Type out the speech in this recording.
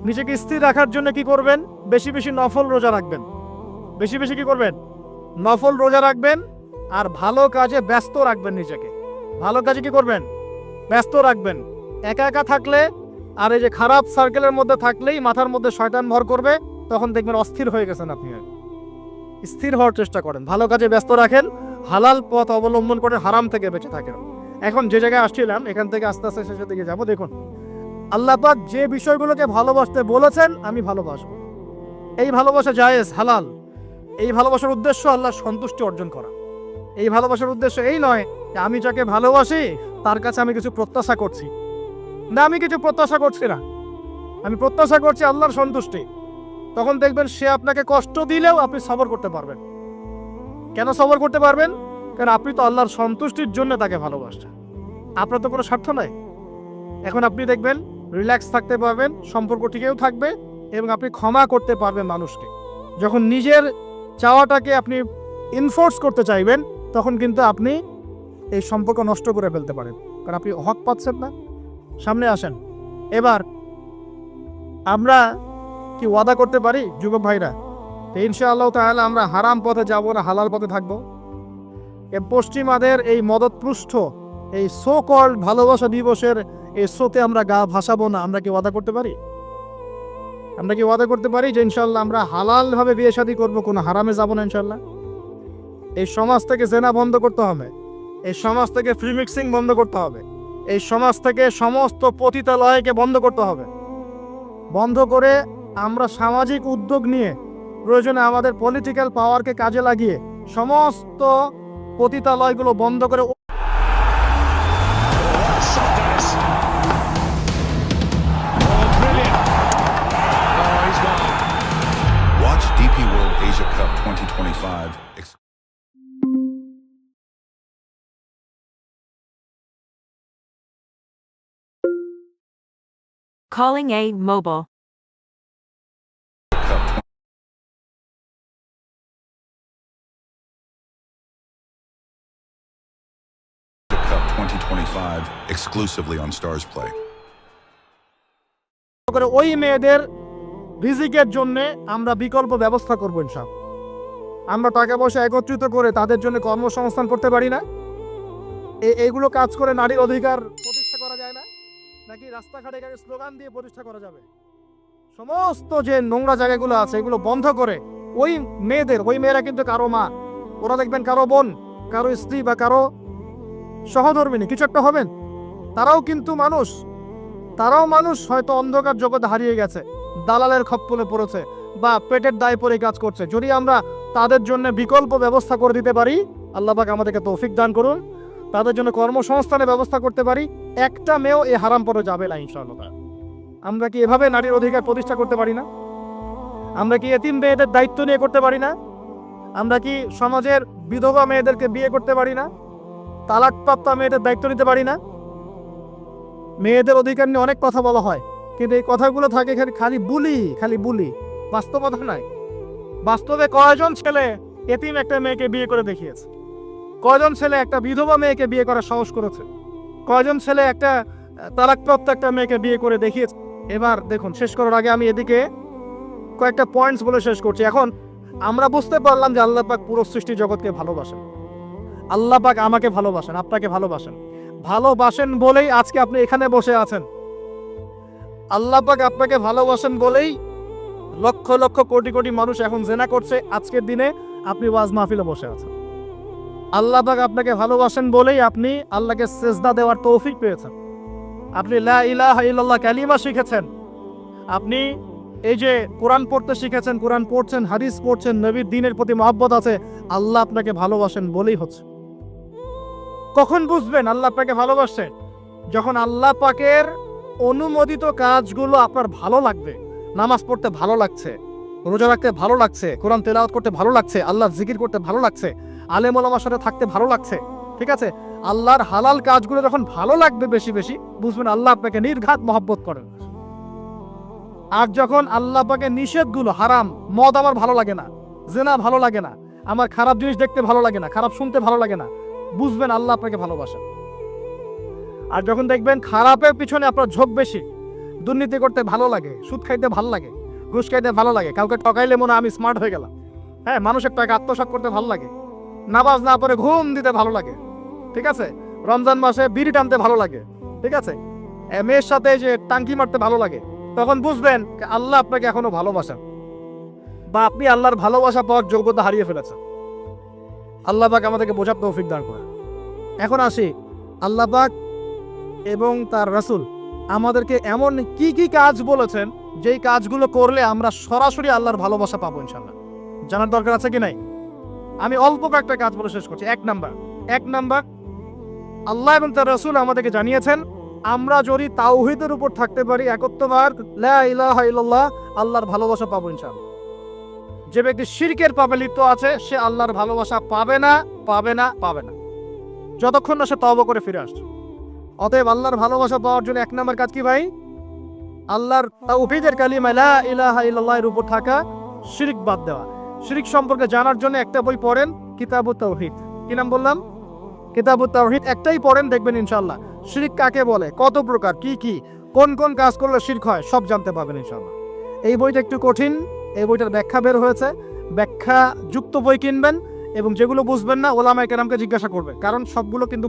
নিজেকে স্থির রাখার জন্য কি করবেন? বেশি বেশি নফল রোজা রাখবেন। বেশি বেশি কি করবেন? নফল রোজা রাখবেন। আর ভালো কাজে ব্যস্ত রাখবেন নিজেকে। ভালো কাজে কি করবেন? ব্যস্ত রাখবেন। একা একা থাকলে আর এই যে খারাপ সার্কেলের মধ্যে থাকলেই মাথার মধ্যে শয়তান ভর করবে, তখন দেখবেন অস্থির হয়ে গেছেন আপনি। স্থির হওয়ার চেষ্টা করেন, ভালো কাজে ব্যস্ত রাখেন, হালাল পথ অবলম্বন করে হারাম থেকে বেঁচে থাকেন। এখন যে জায়গায় আসছিলাম এখান থেকে আস্তে আস্তে শেষের দিকে যাবো। দেখুন, আল্লাহ পাক যে বিষয়গুলোকে ভালোবাসতে বলেছেন আমি ভালোবাসবো, এই ভালোবাসা জায়েজ, হালাল। এই ভালোবাসার উদ্দেশ্য আল্লাহর সন্তুষ্টি অর্জন করা। এই ভালোবাসার উদ্দেশ্য এই নয় যে আমি যাকে ভালোবাসি তার কাছে আমি কিছু প্রত্যাশা করছি। না, আমি কিছু প্রত্যাশা করছি না, আমি প্রত্যাশা করছি আল্লাহর সন্তুষ্টি। তখন দেখবেন সে আপনাকে কষ্ট দিলেও আপনি সবর করতে পারবেন। কেন সবর করতে পারবেন? কারণ আপনি তো আল্লাহর সন্তুষ্টির জন্য তাকে ভালোবাসছেন, আপনার তো কোনো স্বার্থ নাই। এখন আপনি দেখবেন রিল্যাক্স থাকতে পারবেন, সম্পর্ক টিকেও থাকবে এবং আপনি ক্ষমা করতে পারবেন মানুষকে। যখন নিজের চাওয়াটাকে আপনি ইনফোর্স করতে চাইবেন তখন কিন্তু আপনি এই সম্পর্ক নষ্ট করে ফেলতে পারেন, কারণ আপনি হক পাচ্ছেন না। সামনে আসেন। এবার আমরা কি ওয়াদা করতে পারি যুবক ভাইরা, ইনশাআল্লাহ তাআলা আমরা হারাম পথে যাব না, হালাল পথে থাকবো? পশ্চিমাদের এই মদতপৃষ্ঠ এই সো কল্ড ভালোবাসা দিবসের এই শোতে আমরা গা ভাসাবো না, আমরা কি ওয়াদা করতে পারি? আমরা কি ওয়াদা করতে পারি যে ইনশাআল্লাহ আমরা হালাল ভাবে বিয়ে শাদী করবো, কোনো হারামে যাব না ইনশাআল্লাহ? এই সমাজ থেকে জেনা বন্ধ করতে হবে, এই সমাজ থেকে ফ্রি মিক্সিং বন্ধ করতে হবে, এই সমাজ থেকে সমস্ত পতিতালয়কে বন্ধ করতে হবে। বন্ধ করে আমরা সামাজিক উদ্যোগ নিয়ে প্রয়োজনে আমাদের পলিটিক্যাল পাওয়ারকে কাজে লাগিয়ে সমস্ত পতিতালয়গুলো বন্ধ করে Watch DP World Asia Cup 2025. Calling A Mobile. Cup 2025 exclusively on Stars Play. করে ওই মেয়েদের রিজিকের জন্য আমরা বিকল্প ব্যবস্থা করবো ইনশাআল্লাহ। আমরা টাকা পয়সা একত্রিত করে তাদের জন্য কর্মসংস্থান করতে পারি না? এইগুলো কাজ করে নারীর অধিকার প্রতিষ্ঠা করা যায় না? নাকি রাস্তাঘাটে গাড়ি স্লোগান দিয়ে প্রতিষ্ঠা করা যাবে? সমস্ত যে নোংরা জায়গাগুলো আছে এগুলো বন্ধ করে ওই মেয়েরা কিন্তু কারো মা, ওরা দেখবেন কারো বোন, কারো স্ত্রী বা কারো সহধর্মিনী কিছু একটা হবেন। তারাও কিন্তু মানুষ, তারাও মানুষ, হয়তো অন্ধকার জগতে হারিয়ে গেছে, দালালের খপ্পরে পড়েছে বা পেটের দায় পরে কাজ করছে। যদি আমরা তাদের জন্য বিকল্প ব্যবস্থা করে দিতে পারি, আল্লাহ পাক আমাদেরকে তৌফিক দান করুন, তাদের জন্য কর্মসংস্থানের ব্যবস্থা করতে পারি, একটা মেয়েও এই হারাম পথে যাবে না ইনশাআল্লাহ। আমরা কি এভাবে নারীর অধিকার প্রতিষ্ঠা করতে পারি না? আমরা কি এতিম মেয়েদের দায়িত্ব নিয়ে করতে পারি না? আমরা কি সমাজের বিধবা মেয়েদেরকে বিয়ে করতে পারি না? তালাকপ্রাপ্ত মেয়েদের দায়িত্ব নিতে পারি না? মেয়েদের অধিকার নিয়ে অনেক কথা বলা হয়, কিন্তু এই কথাগুলো থাকে খালি বুলি, বাস্তবতা নাই। বাস্তবে কয়জন ছেলে এতিম একটা মেয়েকে বিয়ে করে দেখিয়েছে? কয়জন ছেলে একটা বিধবা মেয়েকে বিয়ে করার সাহস করেছে? কয়জন ছেলে একটা তালাকপ্রাপ্ত একটা মেয়েকে বিয়ে করে দেখিয়েছে? এবার দেখুন, শেষ করার আগে আমি এদিকে কয়েকটা পয়েন্টস বলে শেষ করছি। এখন আমরা বুঝতে পারলাম যে আল্লাহ পাক পুরো সৃষ্টি জগৎকে ভালোবাসেন। আল্লাহ পাক আমাকে ভালোবাসেন, আপনাকে ভালোবাসেন বলেই আজকে আপনি এখানে বসে আছেন। আল্লাহ পাক আপনাকে ভালোবাসেন বলেই লক্ষ লক্ষ কোটি কোটি মানুষ এখন জেনা করছে, আজকের দিনে আপনি ওয়াজ মাহফিলে বসে আছেন। আল্লাহ পাক আপনাকে ভালোবাসেন বলেই আপনি আল্লাহকে সেজদা দেওয়ার তৌফিক পেয়েছেন, আপনি লা ইলাহা ইল্লাল্লাহ কালিমা শিখেছেন, আপনি এই যে কোরআন পড়তে শিখেছেন, কোরআন পড়ছেন, হাদিস পড়ছেন, নবীর দ্বীনের প্রতি মহব্বত আছে, আল্লাহ আপনাকে ভালোবাসেন বলেই হচ্ছে। কখন বুঝবেন আল্লাহ আপনাকে ভালোবাসেন? যখন আল্লাহ পাকের অনুমোদিত কাজগুলো আপনার ভালো লাগবে, নামাজ পড়তে ভালো লাগছে, রোজা রাখতে ভালো লাগছে, কোরআন তেলাওয়াত করতে ভালো লাগছে, আল্লাহর জিকির করতে ভালো লাগছে, আলেম ওলামার সাথে থাকতে ভালো লাগছে, ঠিক আছে? আল্লাহর হালাল কাজগুলো যখন ভালো লাগবে বেশি বেশি, বুঝবেন আল্লাহ আপনাকে নির্ঘাত মহব্বত করেন। আর যখন আল্লাহ পাকের নিষেধগুলো, হারাম, মদ আমার ভালো লাগে না, জেনা ভালো লাগে না, আমার খারাপ জিনিস দেখতে ভালো লাগে না, খারাপ শুনতে ভালো লাগে না, বুঝবেন আল্লাহ আপনাকে ভালোবাসেন। আর যখন দেখবেন খারাপের পিছনে আপনার ঝোঁক বেশি, দুর্নীতি করতে ভালো লাগে, সুদ খাইতে ভালো লাগে, ঘুষ খাইতে ভালো লাগে, কাউকে ঠকাইলে মনে হয় আমি স্মার্ট হয়ে গেলাম। হ্যাঁ, মানুষের টাকা আত্মসাৎ করতে ভালো লাগে, নামাজ না পড়ে ঘুম দিতে ভালো লাগে, ঠিক আছে, রমজান মাসে বিড়ি টানতে ভালো লাগে, ঠিক আছে, মেয়ের সাথে যে টাঙ্কি মারতে ভালো লাগে, তখন বুঝবেন আল্লাহ আপনাকে এখনো ভালোবাসেন বা আপনি আল্লাহর ভালোবাসা পাওয়ার যোগ্যতা হারিয়ে ফেলেছেন। আল্লাহ পাক আমাদেরকে বোঝার তৌফিক দান করে। এখন আসি, আল্লাহ পাক এবং তার রাসূল আমাদেরকে এমন কি কি কাজ বলেছেন যেই কাজগুলো করলে আমরা সরাসরি আল্লাহর ভালোবাসা পাবো ইনশাআল্লাহ। জানার দরকার আছে কি নাই? আমি অল্প কয়েকটা কাজ বলে শেষ করছি। এক নাম্বার, আল্লাহ এবং তার রাসূল আমাদেরকে জানিয়েছেন আমরা যদি তাওহীদের উপর থাকতে পারি, একত্ববাদ, লা ইলাহা ইল্লাল্লাহ, আল্লাহর ভালোবাসা পাবো ইনশাআল্লাহ। যে ব্যক্তি শিরকের পাপে লিপ্ত আছে সে আল্লাহর ভালোবাসা পাবে না, যতক্ষণ না সে তওবা করে ফিরে আসছে। অতএব আল্লাহর ভালোবাসা পাওয়ার জন্য এক নম্বর কাজ কি ভাই? আল্লাহর তাওহীদের কালিমা লা ইলাহা ইল্লাল্লাহ এর উপর থাকা, শিরক বাদ দেওয়া। শিরক সম্পর্কে জানার জন্য একটা বই পড়েন, কিতাবুত তাওহীদ। কি নাম বললাম? কিতাবুত তাওহীদ। একটাই পড়েন, দেখবেন ইনশাআল্লাহ শিরক কাকে বলে, কত প্রকার, কি কোন কাজ করলে শিরক হয় সব জানতে পাবেন ইনশাআল্লাহ। এই বইটা একটু কঠিন, এই বইটার ব্যাখ্যা বের হয়েছে, ব্যাখ্যা যুক্ত বই কিনবেন এবং যেগুলো বুঝবেন না ওলামায়ে কেরামকে জিজ্ঞাসা করবেন, কারণ সবগুলো কিন্তু